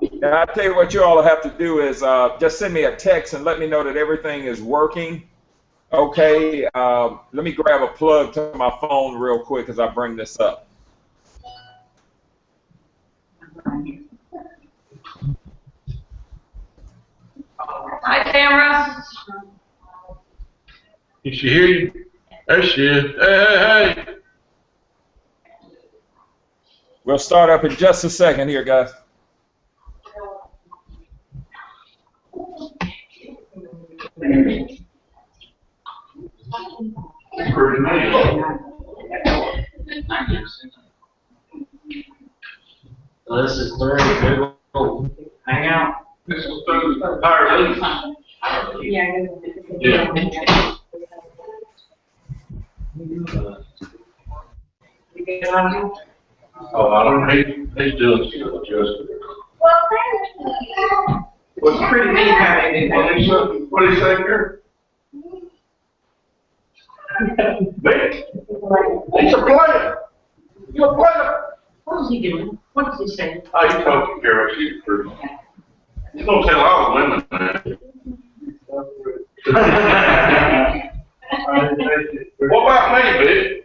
Now, I tell you what you all have to do is just send me a text and let me know that everything is working. Okay, let me grab a plug to my phone real quick as I bring this up. Hi, Tamara. Did she hear you? There she is. Hey. We'll start up in just a second here, guys. So this is third. Hang out. This is through the entire lease. Yeah. Oh, I don't know. He's doing stuff, Justin. What's pretty neat having What did he say here? Nick? He's a player. You're a player. What is he doing? What does he say? Oh, you talking to Carol. She's pretty. He's going to tell all the women that. What about me, bitch?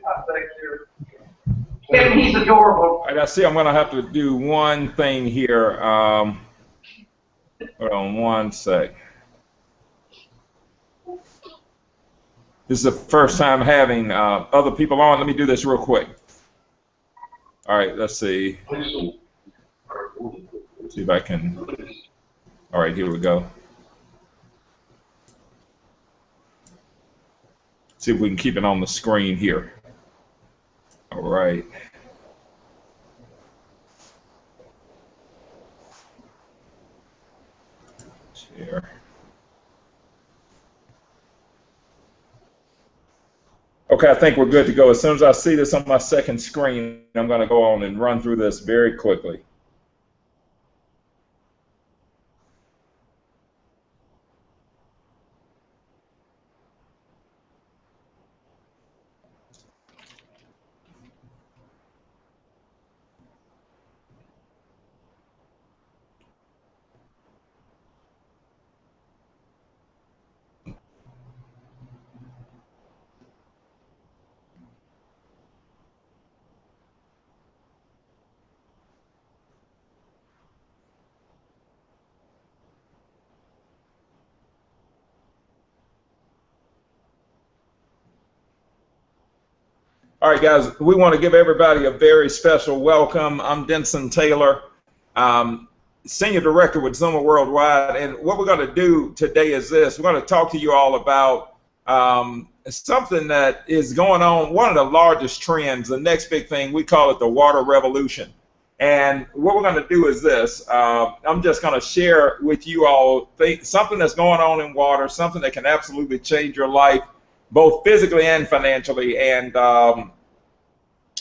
Kevin, he's adorable. All right, I see I'm going to have to do one thing here. Hold on one sec. This is the first time having other people on. Let me do this real quick. All right, let's see. See if I can. All right, here we go. See if we can keep it on the screen here. All right. Share. Okay, I think we're good to go. As soon as I see this on my second screen, I'm going to go on and run through this very quickly. All right, guys, we want to give everybody a very special welcome. I'm Denson Taylor, Senior Director with Xooma Worldwide, and what we're going to do today is this. We're going to talk to you all about something that is going on, one of the largest trends, the next big thing. We call it the water revolution. And what we're going to do is this. I'm just going to share with you all something that's going on in water, something that can absolutely change your life, both physically and financially, and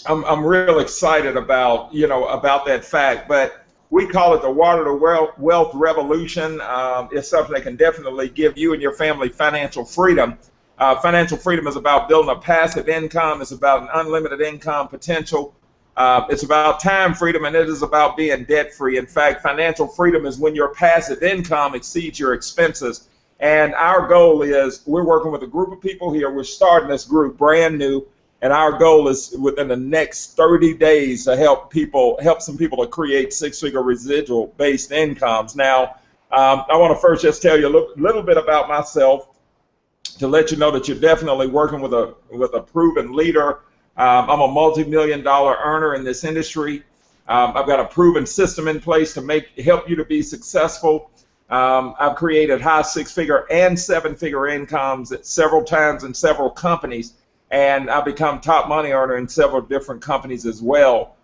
I'm real excited about about that fact. But we call it the water to wealth revolution. It's something that can definitely give you and your family financial freedom. Financial freedom is about building a passive income. It's about an unlimited income potential. It's about time freedom, and it is about being debt free. In fact, financial freedom is when your passive income exceeds your expenses. And our goal is, we're working with a group of people here. We're starting this group brand new, and our goal is within the next 30 days to help some people to create six-figure residual-based incomes. Now, I want to first just tell you a little bit about myself to let you know that you're definitely working with a proven leader. I'm a multi-million-dollar earner in this industry. I've got a proven system in place to help you to be successful. I've created high six-figure and seven-figure incomes at several times in several companies, and I've become top money earner in several different companies as well.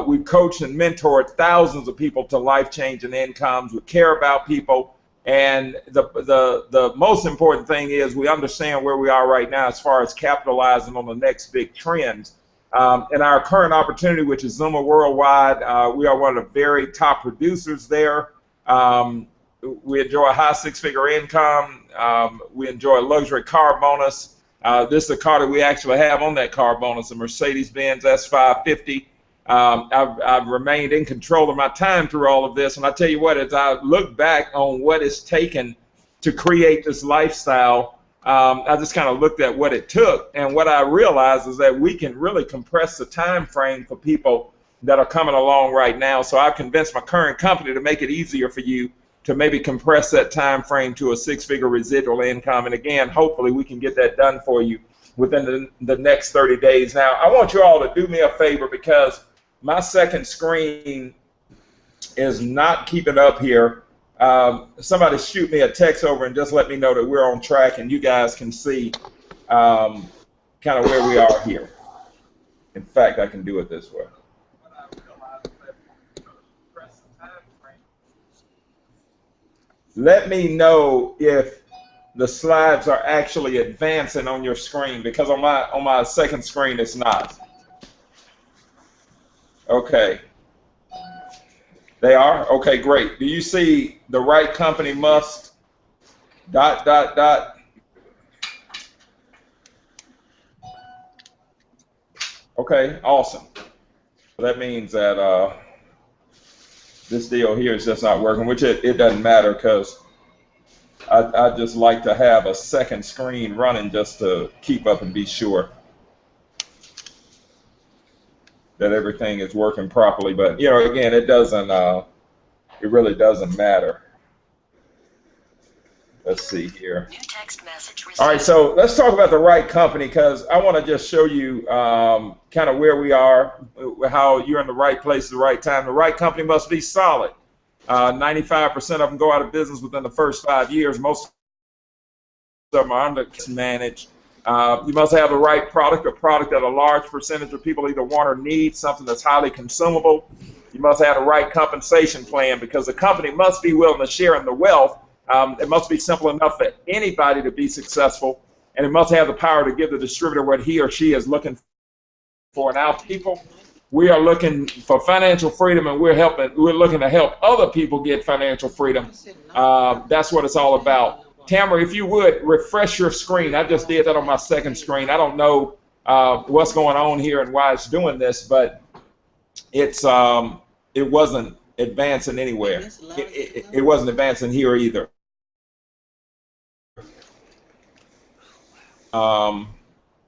We've coached and mentored thousands of people to life-changing incomes. We care about people, and the most important thing is we understand where we are right now as far as capitalizing on the next big trends. In our current opportunity, which is Xooma Worldwide, we are one of the very top producers there. We enjoy a high six-figure income. We enjoy a luxury car bonus. This is the car that we actually have on that car bonus, a Mercedes-Benz S550. I've remained in control of my time through all of this. And I tell you what, as I look back on what it's taken to create this lifestyle, I just kind of looked at what it took. And what I realized is that we can really compress the time frame for people that are coming along right now. So I've convinced my current company to make it easier for you to maybe compress that time frame to a 6-figure residual income. And again, hopefully we can get that done for you within the next 30 days. Now, I want you all to do me a favor, because my second screen is not keeping up here. Somebody shoot me a text over and just let me know that we're on track and you guys can see kind of where we are here. In fact, I can do it this way. Let me know if the slides are actually advancing on your screen, because on my second screen it's not. Okay. They are? Okay, great. Do you see the right company must ... Okay, awesome. That means that this deal here is just not working, which it doesn't matter, because I just like to have a second screen running just to keep up and be sure that everything is working properly. But you know, again, it really doesn't matter. Let's see here. New text message received. All right, so let's talk about the right company, because I want to just show you kind of where we are, how you're in the right place at the right time. The right company must be solid. 95% of them go out of business within the first 5 years. Most of them are undermanaged. You must have the right product, a product that a large percentage of people either want or need, something that's highly consumable. You must have the right compensation plan, because the company must be willing to share in the wealth. It must be simple enough for anybody to be successful, and it must have the power to give the distributor what he or she is looking for. Now, people, we are looking for financial freedom, and we're looking to help other people get financial freedom. That's what it's all about. Tamara, if you would, refresh your screen. I just did that on my second screen. I don't know what's going on here and why it's doing this, but it wasn't advancing anywhere. It wasn't advancing here either. Do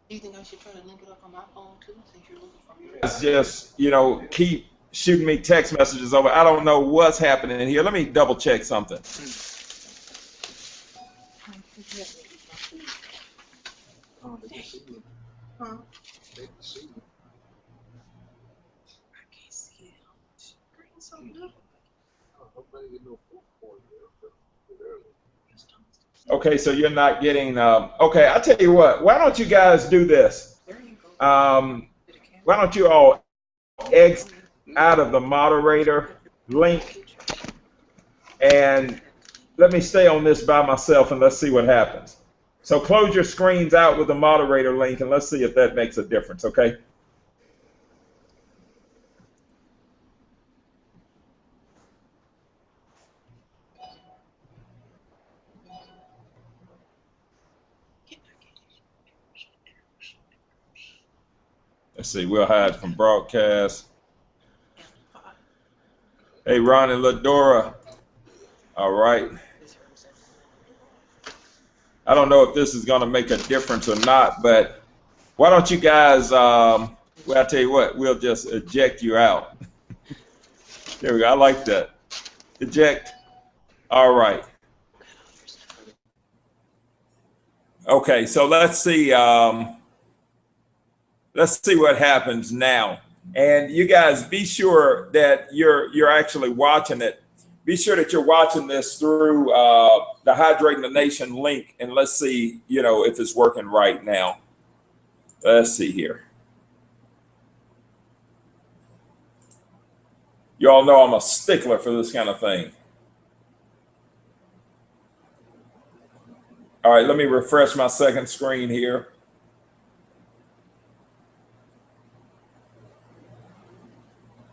you think I should try to link it up on my phone too, since you're looking from your... It's just, you know, keep shooting me text messages over. I don't know what's happening in here. Let me double check something. Huh? Okay, so you're not getting, okay, I'll tell you what, why don't you guys do this? Why don't you all exit out of the moderator link, and let me stay on this by myself, and let's see what happens. So close your screens out with the moderator link, and let's see if that makes a difference, okay? Let's see, we'll hide from broadcast. Hey, Ron and Ladora. All right. I don't know if this is going to make a difference or not, but why don't you guys, well, I'll tell you what, we'll just eject you out. There we go. I like that. Eject. All right. Okay, so let's see what happens now. And you guys, be sure that you're actually watching it. Be sure that you're watching this through the Hydrating the Nation link, and let's see, you know, if it's working right now. Let's see here. You all know I'm a stickler for this kind of thing. All right, let me refresh my second screen here.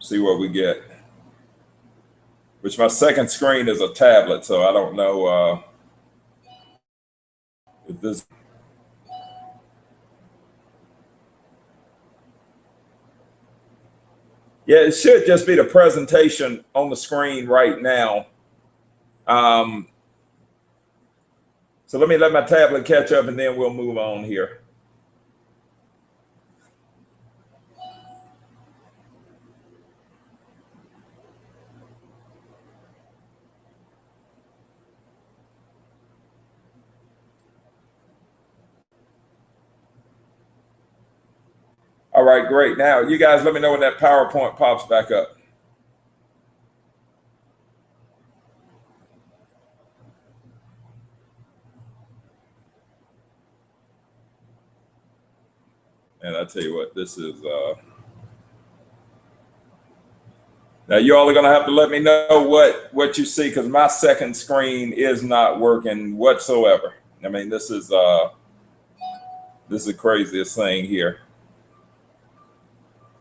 See what we get. Which my second screen is a tablet, so I don't know if this. Yeah, it should just be the presentation on the screen right now. So let me let my tablet catch up and then we'll move on here. All right, great. Now, you guys let me know when that PowerPoint pops back up. And I tell you what, this is, now you all are gonna have to let me know what you see, because my second screen is not working whatsoever. I mean, this is the craziest thing here.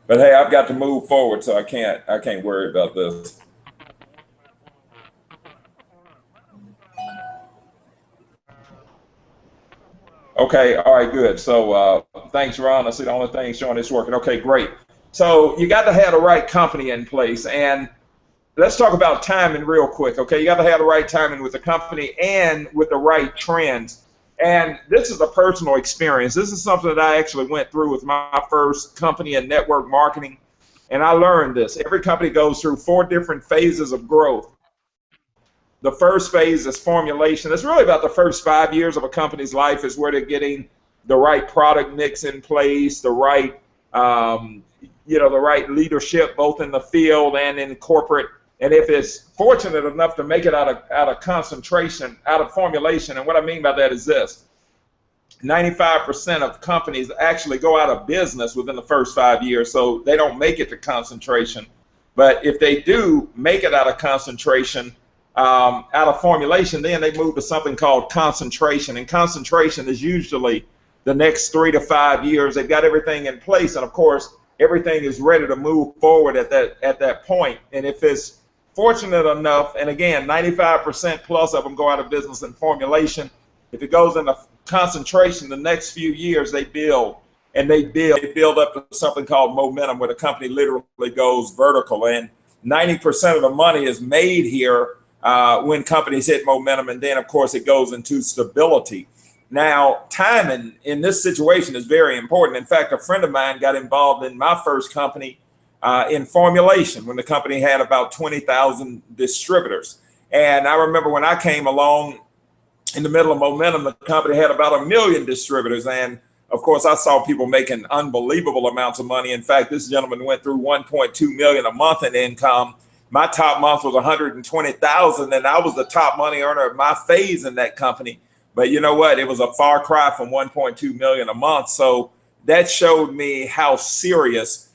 But hey, I've got to move forward, so I can't worry about this. Okay, all right, good. So thanks, Ron. I see the only thing showing it's working. Okay, great. So you got to have the right company in place, and let's talk about timing real quick. Okay, you got to have the right timing with the company and with the right trends. And this is a personal experience. This is something that I actually went through with my first company in network marketing, and I learned this. Every company goes through 4 different phases of growth. The first phase is formulation. It's really about the first 5 years of a company's life is where they're getting the right product mix in place, the right, the right leadership, both in the field and in corporate. And if it's fortunate enough to make it out of concentration, out of formulation, and what I mean by that is this: 95% of companies actually go out of business within the first 5 years, so they don't make it to concentration. But if they do make it out of concentration, out of formulation, then they move to something called concentration. And concentration is usually the next 3 to 5 years. They've got everything in place, and of course, everything is ready to move forward at that point. And if it's fortunate enough, and again, 95% plus of them go out of business in formulation. If it goes into concentration, the next few years they build and they build up to something called momentum, where the company literally goes vertical. And 90% of the money is made here when companies hit momentum, and then of course it goes into stability. Now, timing in this situation is very important. In fact, a friend of mine got involved in my first company in formulation when the company had about 20,000 distributors. And I remember when I came along in the middle of momentum, the company had about 1 million distributors. And of course, I saw people making unbelievable amounts of money. In fact, this gentleman went through 1.2 million a month in income. My top month was 120,000, and I was the top money earner of my phase in that company. But you know what? It was a far cry from 1.2 million a month. So that showed me how serious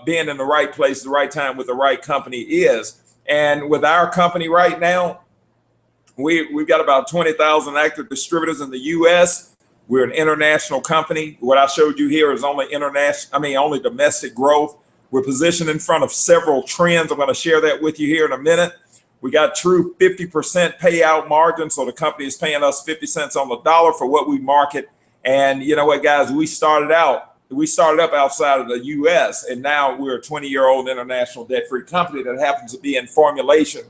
being in the right place, the right time with the right company is. And with our company right now, we've got about 20,000 active distributors in the U.S. We're an international company. What I showed you here is only only domestic growth. We're positioned in front of several trends. I'm going to share that with you here in a minute. We got true 50% payout margin, so the company is paying us 50 cents on the dollar for what we market. And you know what, guys, we started up outside of the U.S., and now we're a 20-year-old international debt-free company that happens to be in formulation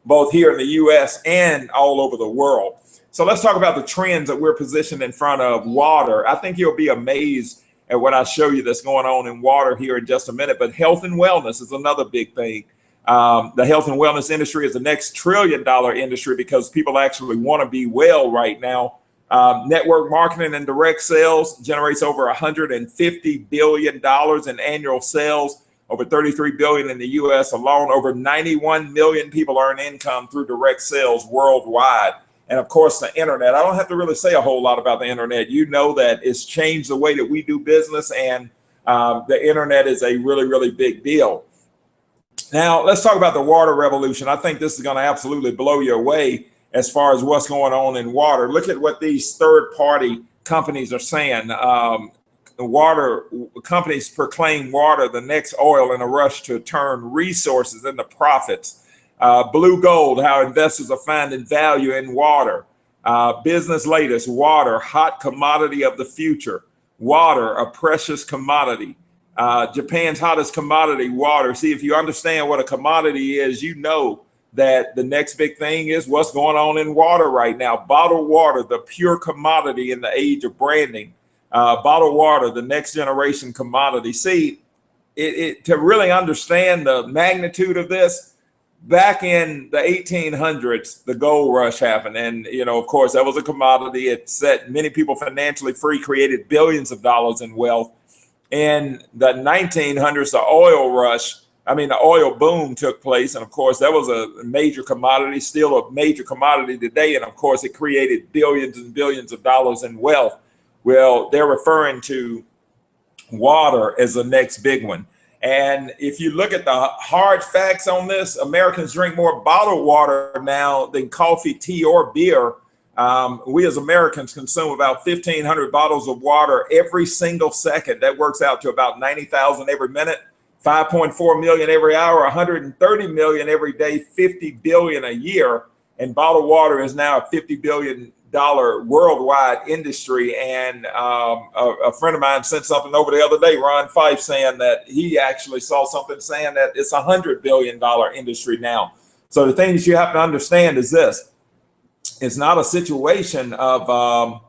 both here in the U.S. and all over the world. So let's talk about the trends that we're positioned in front of. Water. I think you'll be amazed at what I show you that's going on in water here in just a minute. But health and wellness is another big thing. The health and wellness industry is the next $1 trillion industry because people actually want to be well right now. Network marketing and direct sales generates over $150 billion in annual sales, over $33 billion in the U.S. alone. Over 91 million people earn income through direct sales worldwide. And of course, the internet. I don't have to really say a whole lot about the internet. You know that it's changed the way that we do business, and the internet is a really, really big deal. Now, let's talk about the water revolution. I think this is going to absolutely blow you away as far as what's going on in water. Look at what these third-party companies are saying. Water companies proclaim water the next oil in a rush to turn resources into profits. Blue Gold, how investors are finding value in water. Business Latest, water, hot commodity of the future. Water, a precious commodity. Japan's hottest commodity, water. See, if you understand what a commodity is, you know that the next big thing is what's going on in water right now. Bottled water, the pure commodity in the age of branding. Bottled water, the next generation commodity. See, to really understand the magnitude of this, back in the 1800s, the gold rush happened. And, of course, that was a commodity. It set many people financially free, created billions of dollars in wealth. In the 1900s, the oil rush, the oil boom took place. And of course, that was a major commodity, still a major commodity today. And of course, it created billions and billions of dollars in wealth. Well, they're referring to water as the next big one. And if you look at the hard facts on this, Americans drink more bottled water now than coffee, tea, or beer. We as Americans consume about 1,500 bottles of water every single second. That works out to about 90,000 every minute, 5.4 million every hour, 130 million every day, 50 billion a year. And bottled water is now a $50 billion worldwide industry. And a friend of mine sent something over the other day, Ron Fife, saying that he actually saw something saying that it's a $100 billion industry now. So the thing that you have to understand is this. It's not a situation of not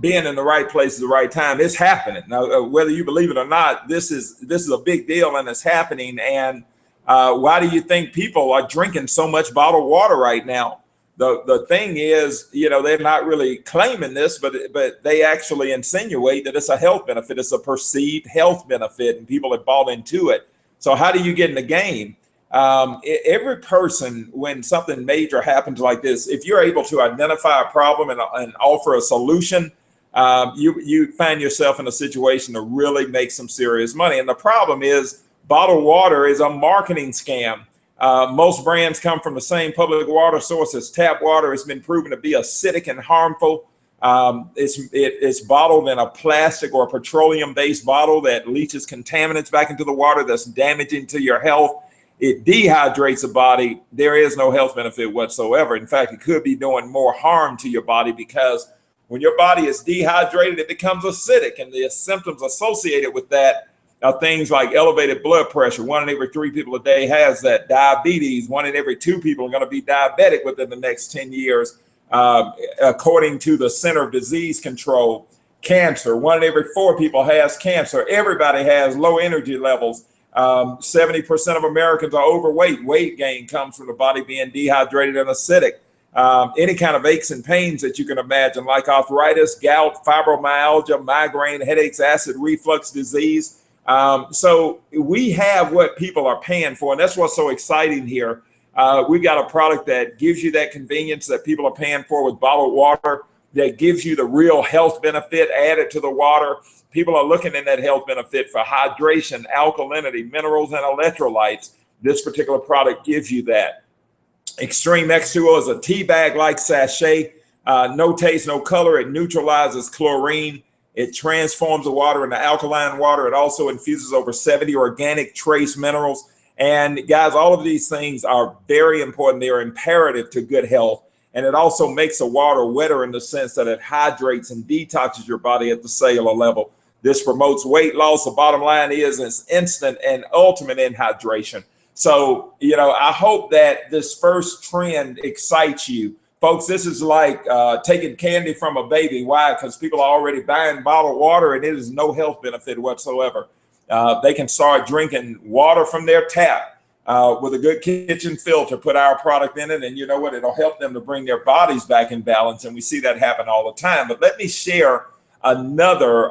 being in the right place at the right time. It's happening now, whether you believe it or not. This is a big deal, and it's happening. And why do you think people are drinking so much bottled water right now? The thing is, they're not really claiming this, but they actually insinuate that it's a health benefit. It's a perceived health benefit, and people have bought into it. So how do you get in the game? Every person, when something major happens like this, if you're able to identify a problem and offer a solution, you find yourself in a situation to really make some serious money. And the problem is bottled water is a marketing scam. Most brands come from the same public water source as tap water. It's been proven to be acidic and harmful. It's bottled in a plastic or petroleum-based bottle that leaches contaminants back into the water that's damaging to your health. It dehydrates the body. There is no health benefit whatsoever. In fact, it could be doing more harm to your body, because when your body is dehydrated, it becomes acidic. And the symptoms associated with that are things like elevated blood pressure. 1 in every 3 people a day has that. Diabetes. 1 in every 2 people are going to be diabetic within the next 10 years, according to the Center of Disease Control. Cancer. 1 in every 4 people has cancer. Everybody has low energy levels. 70% of Americans are overweight. Weight gain comes from the body being dehydrated and acidic. Any kind of aches and pains that you can imagine, like arthritis, gout, fibromyalgia, migraine, headaches, acid reflux disease. So we have what people are paying for, and that's what's so exciting here. We've got a product that gives you that convenience that people are paying for with bottled water, that gives you the real health benefit added to the water. People are looking in that health benefit for hydration, alkalinity, minerals, and electrolytes. This particular product gives you that. Extreme X2O is a tea bag-like sachet. No taste, no color. It neutralizes chlorine. It transforms the water into alkaline water. It also infuses over 70 organic trace minerals. And guys, all of these things are very important. They are imperative to good health. And it also makes the water wetter in the sense that it hydrates and detoxes your body at the cellular level. This promotes weight loss. The bottom line is it's instant and ultimate in hydration. So, I hope that this first trend excites you. Folks, this is like taking candy from a baby. Why? Because people are already buying bottled water, and it is no health benefit whatsoever. They can start drinking water from their tap with a good kitchen filter, put our product in it, and you know what? It'll help them to bring their bodies back in balance, and we see that happen all the time. But let me share another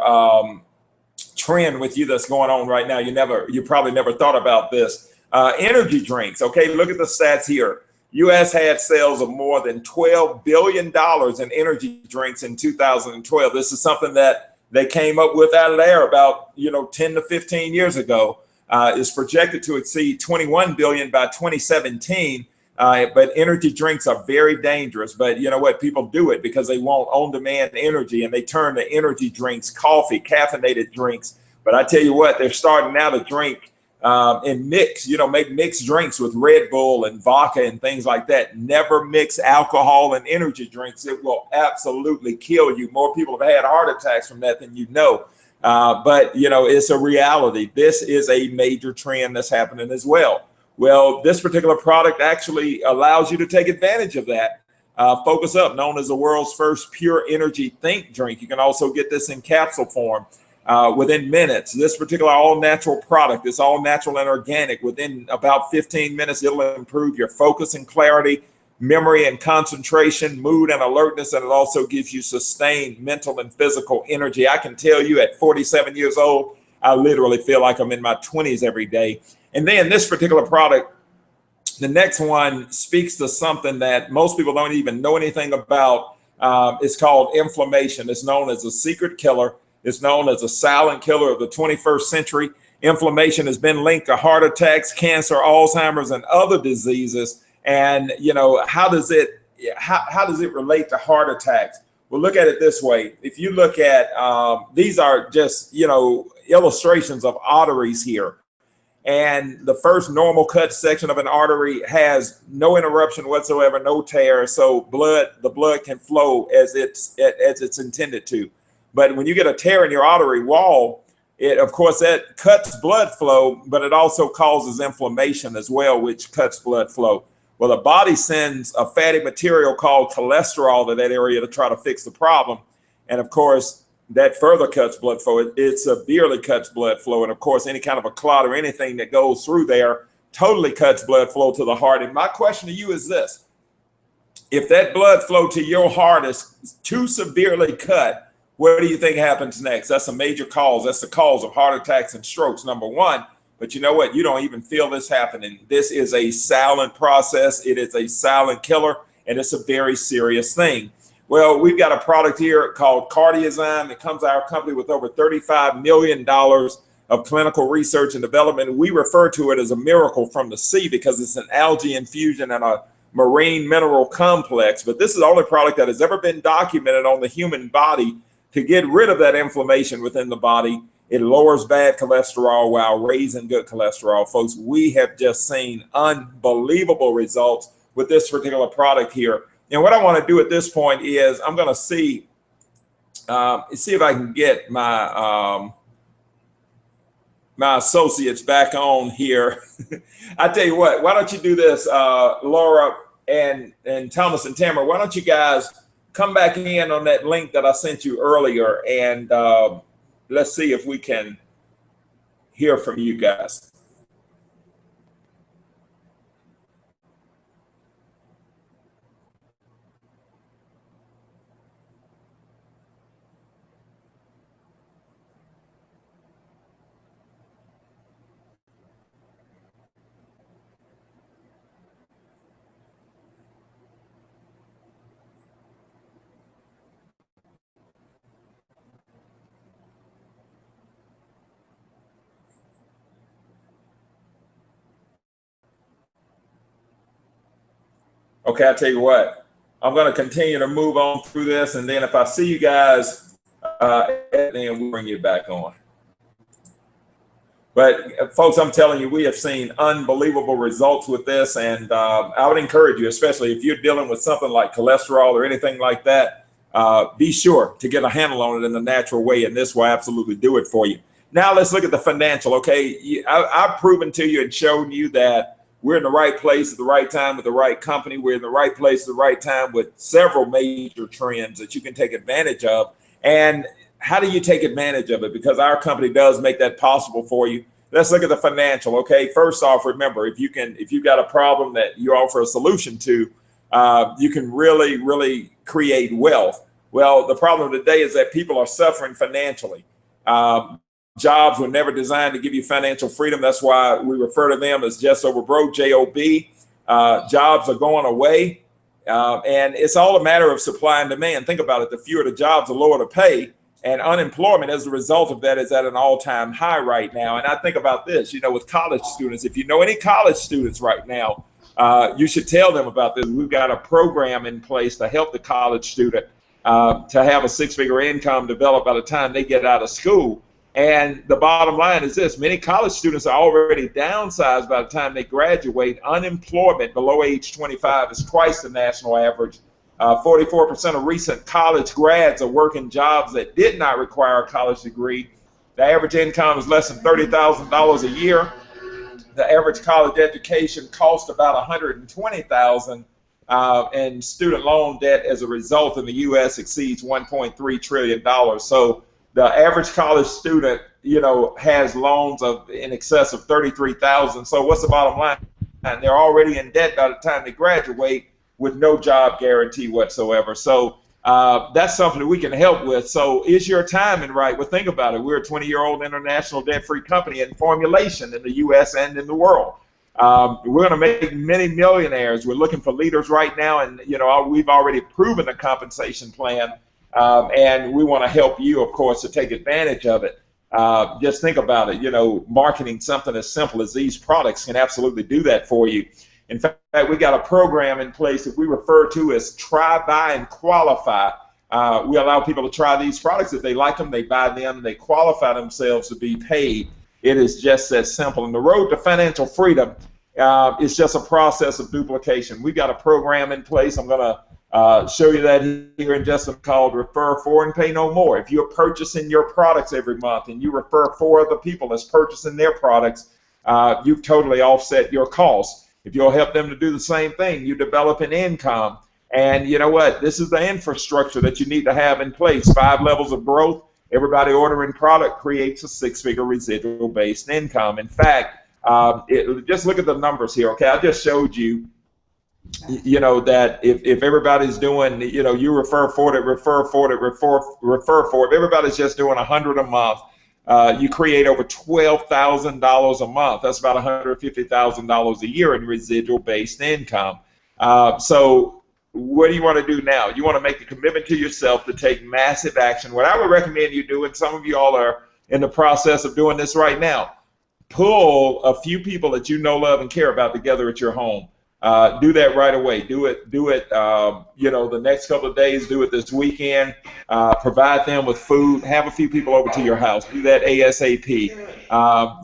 trend with you that's going on right now. You probably never thought about this. Energy drinks. Okay, look at the stats here. U.S. had sales of more than $12 billion in energy drinks in 2012. This is something that they came up with out of there about 10 to 15 years ago. Is projected to exceed 21 billion by 2017. But energy drinks are very dangerous. But you know what? People do it because they want on-demand energy, and they turn to energy drinks, coffee, caffeinated drinks. But I tell you what, they're starting now to drink and mix, make mixed drinks with Red Bull and vodka and things like that. Never mix alcohol and energy drinks. It will absolutely kill you. More people have had heart attacks from that than you know. But, it's a reality. This is a major trend that's happening as well. Well, this particular product actually allows you to take advantage of that. Focus Up, known as the world's first pure energy think drink. You can also get this in capsule form within minutes. This particular all-natural product is all natural and organic. Within about 15 minutes, it'll improve your focus and clarity, memory and concentration, mood and alertness, and it also gives you sustained mental and physical energy. I can tell you at 47 years old, I literally feel like I'm in my 20s every day. And then this particular product, the next one, speaks to something that most people don't even know anything about. It's called inflammation. It's known as a secret killer. It's known as a silent killer of the 21st century. Inflammation has been linked to heart attacks, cancer, Alzheimer's, and other diseases. And how does it relate to heart attacks? Well, look at it this way. If you look at these are just illustrations of arteries here. And the first normal cut section of an artery has no interruption whatsoever, no tear, so the blood can flow as it's intended to. But when you get a tear in your artery wall, of course that cuts blood flow, but it also causes inflammation as well, which cuts blood flow. Well, the body sends a fatty material called cholesterol to that area to try to fix the problem, and of course that further cuts blood flow. It severely cuts blood flow. And of course, any kind of a clot or anything that goes through there totally cuts blood flow to the heart. And my question to you is this: if that blood flow to your heart is too severely cut, what do you think happens next? That's a major cause. That's the cause of heart attacks and strokes, number one. But you know what? You don't even feel this happening. This is a silent process. It is a silent killer, and it's a very serious thing. Well, we've got a product here called Cardiozyme. It comes to our company with over $35 million of clinical research and development. We refer to it as a miracle from the sea because it's an algae infusion and a marine mineral complex. But this is the only product that has ever been documented on the human body to get rid of that inflammation within the body. It lowers bad cholesterol while raising good cholesterol. Folks, we have just seen unbelievable results with this particular product here. And what I want to do at this point is I'm going to see if I can get my my associates back on here. I tell you what, why don't you do this, Laura and Thomas and Tamara? Why don't you guys come back in on that link that I sent you earlier, and let's see if we can hear from you guys. Okay, I'll tell you what, I'm going to continue to move on through this, and then if I see you guys, then we'll bring you back on. But folks, I'm telling you, we have seen unbelievable results with this, and I would encourage you, especially if you're dealing with something like cholesterol or anything like that, be sure to get a handle on it in the natural way, and this will absolutely do it for you. Now let's look at the financial, okay? I've proven to you and shown you that we're in the right place at the right time with the right company. We're in the right place at the right time with several major trends that you can take advantage of. And how do you take advantage of it? Because our company does make that possible for you. Let's look at the financial, okay? First off, remember, if you've got a problem that you offer a solution to, you can really create wealth. Well, the problem today is that people are suffering financially. Jobs were never designed to give you financial freedom. That's why we refer to them as just over broke, J-O-B. Jobs are going away, and it's all a matter of supply and demand. Think about it. The fewer the jobs, the lower the pay, and unemployment as a result of that is at an all-time high right now. And I think about this, with college students. If you know any college students right now, you should tell them about this. We've got a program in place to help the college student to have a six-figure income develop by the time they get out of school. And the bottom line is this: many college students are already downsized by the time they graduate. Unemployment below age 25 is twice the national average. 44% of recent college grads are working jobs that did not require a college degree. The average income is less than $30,000 a year. The average college education costs about $120,000, and student loan debt as a result in the U.S. exceeds $1.3 trillion. So the average college student, has loans of in excess of $33,000. So what's the bottom line? And they're already in debt by the time they graduate with no job guarantee whatsoever. So that's something that we can help with. So is your timing right? Well, think about it. We're a 20-year-old international debt-free company in formulation in the U.S. and in the world. We're going to make many millionaires. We're looking for leaders right now, and we've already proven a compensation plan, and we want to help you, of course, to take advantage of it. Just think about it. Marketing something as simple as these products can absolutely do that for you. In fact, we got a program in place that we refer to as Try, Buy, and Qualify. We allow people to try these products. If they like them, they buy them, they qualify themselves to be paid. It is just that simple. And the road to financial freedom is just a process of duplication. We've got a program in place. I'm going to show you that here in just a minute, called Refer For and Pay No More. If you're purchasing your products every month and you refer 4 other people that's purchasing their products, you've totally offset your costs. If you'll help them to do the same thing, you develop an income. And you know what? This is the infrastructure that you need to have in place. 5 levels of growth. Everybody ordering product creates a 6-figure residual-based income. In fact, just look at the numbers here, okay? I just showed you, that if everybody's doing, you refer for it, refer for it, refer for it. If everybody's just doing 100 a month, you create over $12,000 a month. That's about $150,000 a year in residual-based income. So what do you want to do now? You want to make a commitment to yourself to take massive action. What I would recommend you do, and some of you all are in the process of doing this right now, pull a few people that you know, love, and care about together at your home. Do that right away. Do it. The next couple of days. Do it this weekend. Provide them with food. Have a few people over to your house. Do that ASAP.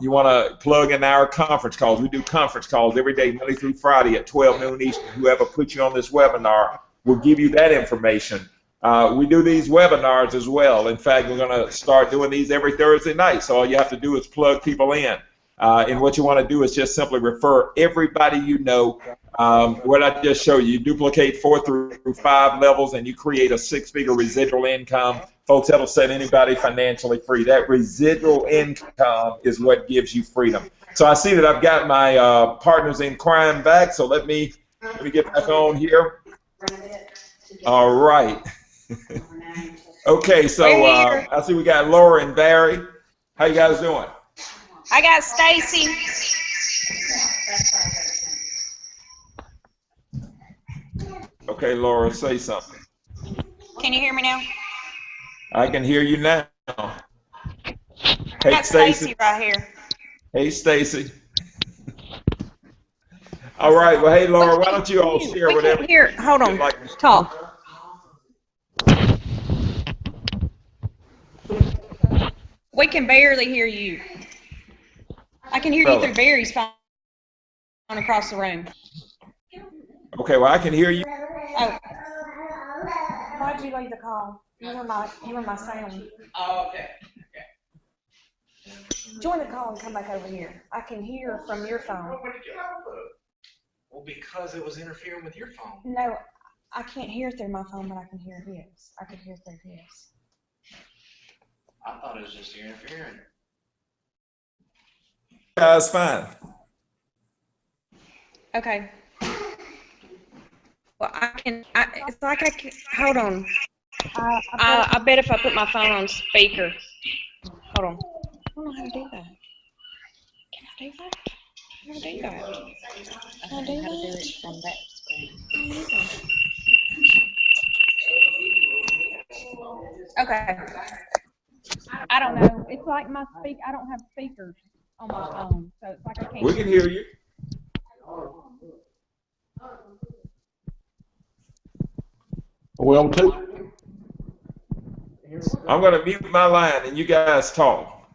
You want to plug in our conference calls. We do conference calls every day, Monday through Friday at 12 noon Eastern. Whoever puts you on this webinar will give you that information. We do these webinars as well. In fact, we're going to start doing these every Thursday night. So all you have to do is plug people in. And what you want to do is just simply refer everybody you know. What I just showed you, duplicate 4 through 5 levels, and you create a 6-figure residual income. Folks, that'll set anybody financially free. That residual income is what gives you freedom. So I see that I've got my partners in crime back. So let me get back on here. All right. Okay. So I see we got Laura and Barry. How you guys doing? I got Stacy. Okay, Laura, say something. Can you hear me now? I can hear you now. I Hey, got Stacy. Stacy right here. Hey, Stacy. All right. Well, hey, Laura, why don't you all share whatever. Here, hold on. Talk. We can barely hear you. I can hear you through Barry's phone across the room. Okay, well, I can hear you. Oh. Why'd you leave the call? You were my sound. Oh, okay. Join the call and come back over here. I can hear from your phone. Well, because it was interfering with your phone. No, I can't hear through my phone, but I can hear his. I can hear through his. I thought it was just interfering. That's fine. Okay. Well, it's like I can, hold on. I bet if I put my phone on speaker. Hold on. I don't know how to do that. Can I do that? How to do that? Can I do that? Do it from that screen. Okay. I don't know. It's like my I don't have speakers on my phone, so it's like I can't. We can hear you. We on two? I'm going to mute my line and you guys talk.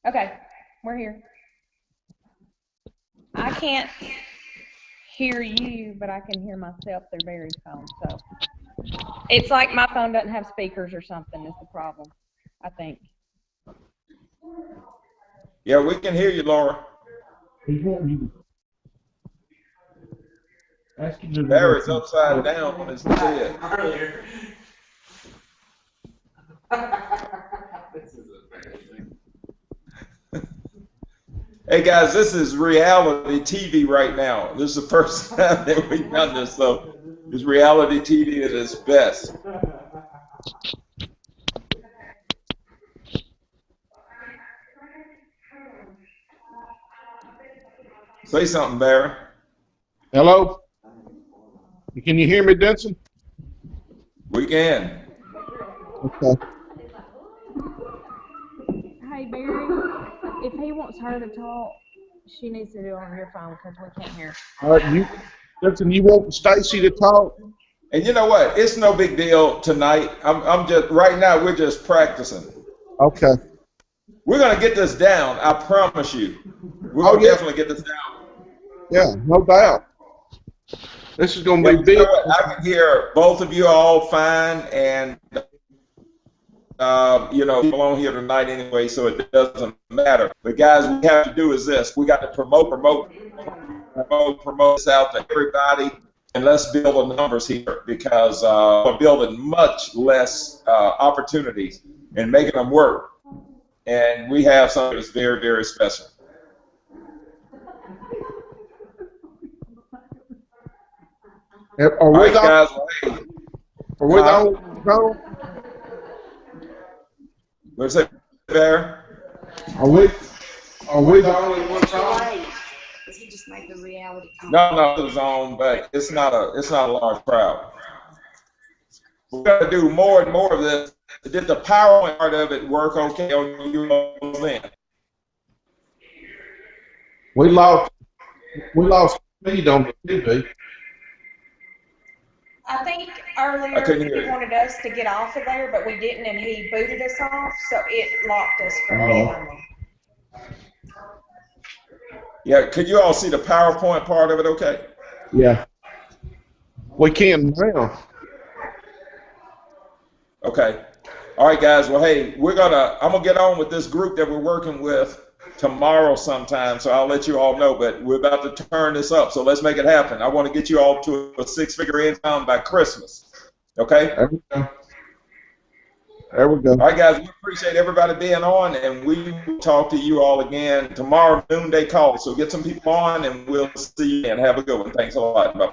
Okay, we're here. I can't hear you, but I can hear myself through Barry's phone, so. It's like my phone doesn't have speakers or something is the problem, I think. Yeah, we can hear you, Laura. Barry's upside down on his bed. Earlier. This is amazing. Hey guys, this is reality TV right now. This is the first time that we've done this, so it's reality TV at its best. Say something, Barry. Hello? Can you hear me, Denson? We can. Okay. Hey, Barry, if he wants her to talk, she needs to do it on your phone because we can't hear. All right, Denson, you want Stacy to talk? And you know what? It's no big deal tonight. I'm just right now. We're just practicing. Okay. We're gonna get this down. I promise you. We're gonna definitely get this down. Yeah, no doubt. This is going to be big. You know what? I can hear both of you all fine, and people on here tonight anyway, so it doesn't matter. But guys, what we have to do is this: we got to promote this out to everybody, and let's build the numbers here because we're building much less opportunities and making them work. And we have something that's very, very special. Are All we right, guys. Are we on? What's it, Bear? Are we the only ones on? Does he just make the reality? No, it's on, but it's not a large crowd. We're gonna do more and more of this. Did the PowerPoint part of it work okay on you then? We lost speed on the TV. I think I couldn't hear earlier he you. wanted us to get off of there, but we didn't, and he booted us off, so it locked us from being on there. Yeah, could you all see the PowerPoint part of it okay? Yeah. We can now. Okay. All right, guys. Well, hey, I'm gonna get on with this group that we're working with tomorrow sometime, so I'll let you all know. But we're about to turn this up, so let's make it happen. I want to get you all to a six-figure income by Christmas. Okay. There we go. There we go. All right, guys. We appreciate everybody being on, and we will talk to you all again tomorrow, noonday call. So get some people on, and we'll see you and have a good one. Thanks a lot. Bye.